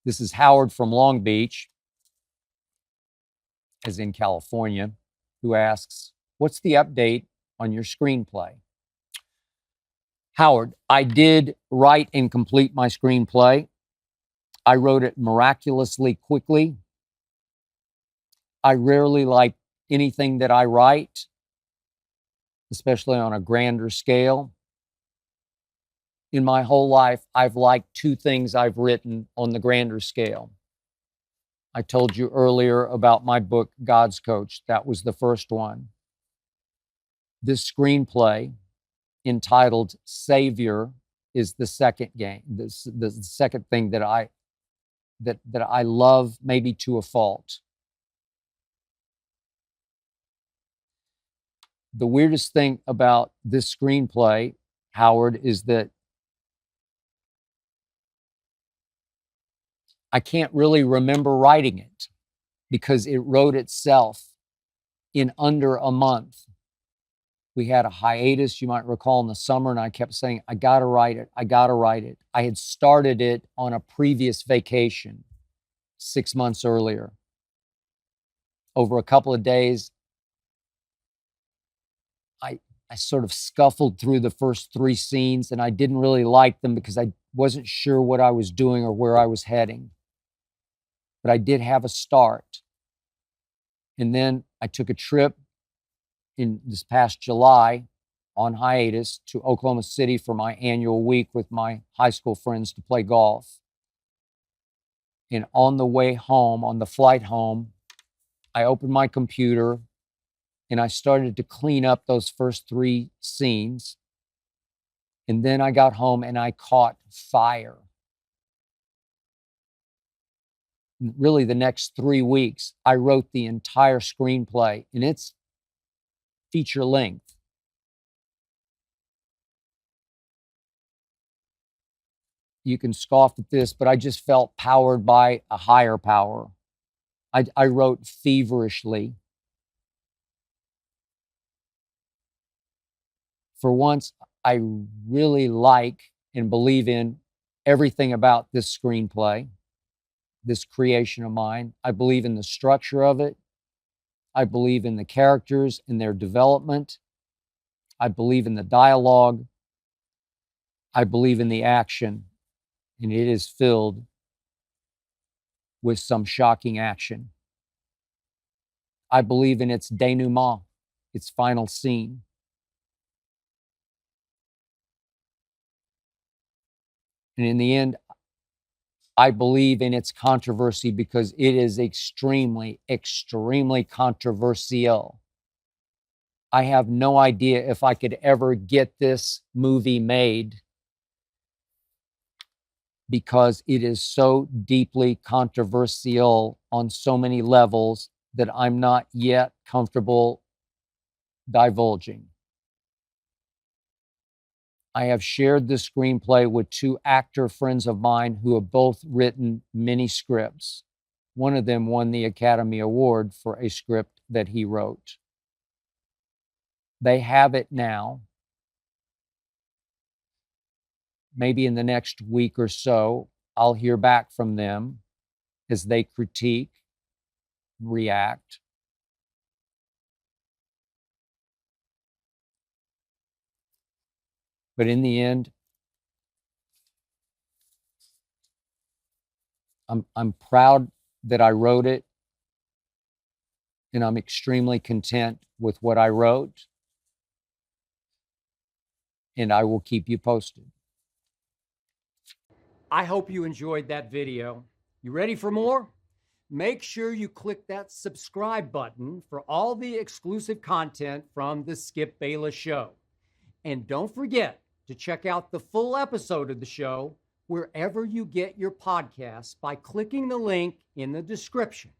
This is Howard from Long Beach, as in California, who asks, what's the update on your screenplay? Howard, I did write and complete my screenplay. I wrote it miraculously quickly. I rarely like anything that I write, especially on a grander scale. In my whole life, I've liked two things I've written on the grander scale. I told you earlier about my book, God's Coach. That was the first one. This screenplay, entitled Savior, is the second game. The second thing that I love, maybe to a fault. The weirdest thing about this screenplay, Howard, is that I can't really remember writing it because it wrote itself in under a month. We had a hiatus, you might recall, in the summer, and I kept saying, I got to write it. I got to write it. I had started it on a previous vacation 6 months earlier. Over a couple of days, I sort of scuffled through the first 3 scenes, and I didn't really like them because I wasn't sure what I was doing or where I was heading. But I did have a start. And then I took a trip in this past July on hiatus to Oklahoma City for my annual week with my high school friends to play golf. And on the way home, on the flight home, I opened my computer and I started to clean up those first 3 scenes. And then I got home and I caught fire. Really, the next 3 weeks, I wrote the entire screenplay, and it's feature length. You can scoff at this, but I just felt powered by a higher power. I wrote feverishly. For once, I really like and believe in everything about this screenplay, this creation of mine. I believe in the structure of it. I believe in the characters and their development. I believe in the dialogue. I believe in the action, and it is filled with some shocking action. I believe in its denouement, its final scene. And in the end, I believe in its controversy because it is extremely, extremely controversial. I have no idea if I could ever get this movie made because it is so deeply controversial on so many levels that I'm not yet comfortable divulging. I have shared this screenplay with 2 actor friends of mine who have both written many scripts. One of them won the Academy Award for a script that he wrote. They have it now. Maybe in the next week or so, I'll hear back from them as they critique, react. But in the end, I'm proud that I wrote it, and I'm extremely content with what I wrote, and I will keep you posted. I hope you enjoyed that video. You ready for more? Make sure you click that subscribe button for all the exclusive content from the Skip Bayless Show. And don't forget to check out the full episode of the show wherever you get your podcasts by clicking the link in the description.